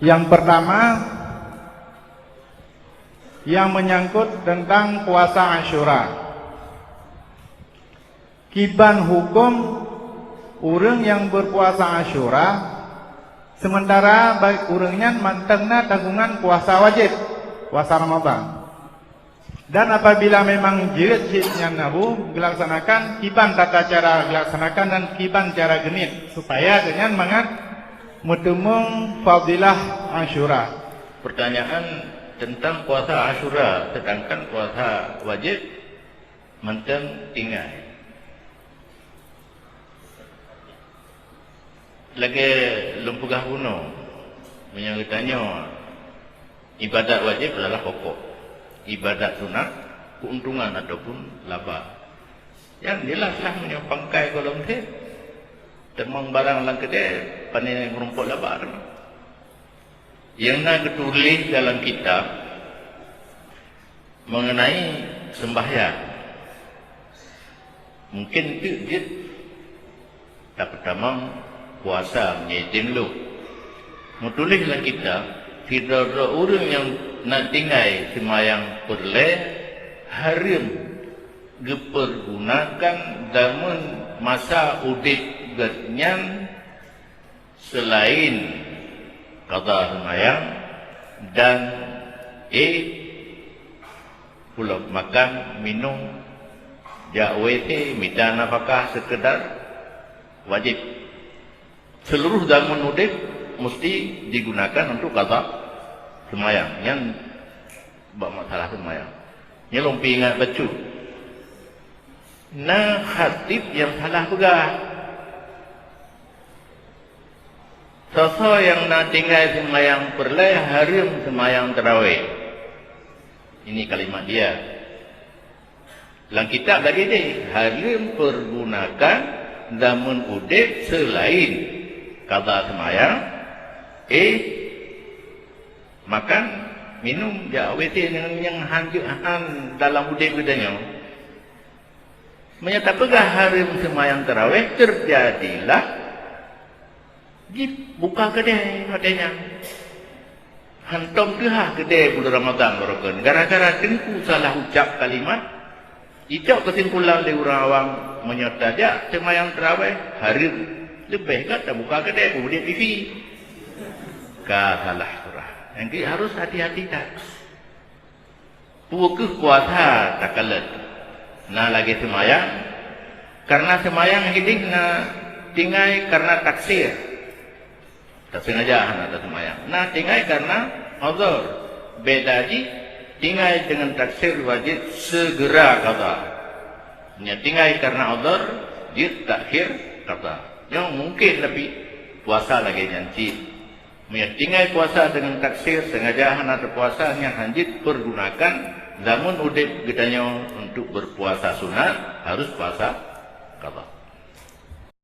Yang pertama, yang menyangkut tentang puasa Asyura. Kiban hukum orang yang berpuasa Asyura, sementara bagi orangnya mantengna tanggungan puasa wajib, puasa Ramadan. Dan apabila memang jilid-jilidnya nabu dilaksanakan, kiban tata cara dilaksanakan dan kiban cara genit, supaya dengan mangat mutemung fadilah Asyura. Pertanyaan tentang puasa Asyura, sedangkan puasa wajib menteng tinggal. Lagi lumpugah kuno menyangkutnya ibadat wajib adalah pokok. Ibadat sunat keuntungan ataupun laba. Yang jelaslah menyopangkai kolom teh temang barang lang kedai panen merumput labar. Yang nak ditulis dalam kitab mengenai sembahyang. Mungkin itu dia tak pertama puasa menyetim lu. Menulis dalam kitab tidak ada orang yang nak tinggal semayang perleh haram dipergunakan dalam masa udip gernyan selain qada semayang dan pula makan minum jawete minta nafkah sekedar wajib. Seluruh zaman udip mesti digunakan untuk qada semayang, yang masalah semayang. Ini lumpi ingat baca. Nah, khatib yang salah juga. Sosok yang nak tinggal semayang perleh haram semayang tarawih. Ini kalimat dia. Dalam kitab lagi ni, haram pergunakan damun udip selain qada semayang, makan, minum, jawet dengan yang hanjuan dalam udip bedanya. Menyata pegah haram semayang tarawih terjadilah buka kedai katanya. Hantam tuh kedai bulan Ramadan barokan. Gara-gara tengku salah ucap kalimat, ijak kesimpulan dari orang awam menyata dia semayang tarawih haram. Lebih kata buka kedai udip TV. Salah surah. Yang harus hati-hati tak. Puakah kuasa tak kalah. Nah lagi semayang. Karena semayang ini nak tinggal karena taksir. Tak sengaja nak semayang. Nah tinggal karena uzur. Beda lagi tinggal dengan taksir wajib segera qada. Nya tinggal karena uzur dia takhir qada. Yang mungkin lebih puasa lagi nyanci. Tinggal puasa dengan taksir sengaja atau puasa yang hanjit pergunakan zaman udip gedanya untuk berpuasa sunat harus puasa qada.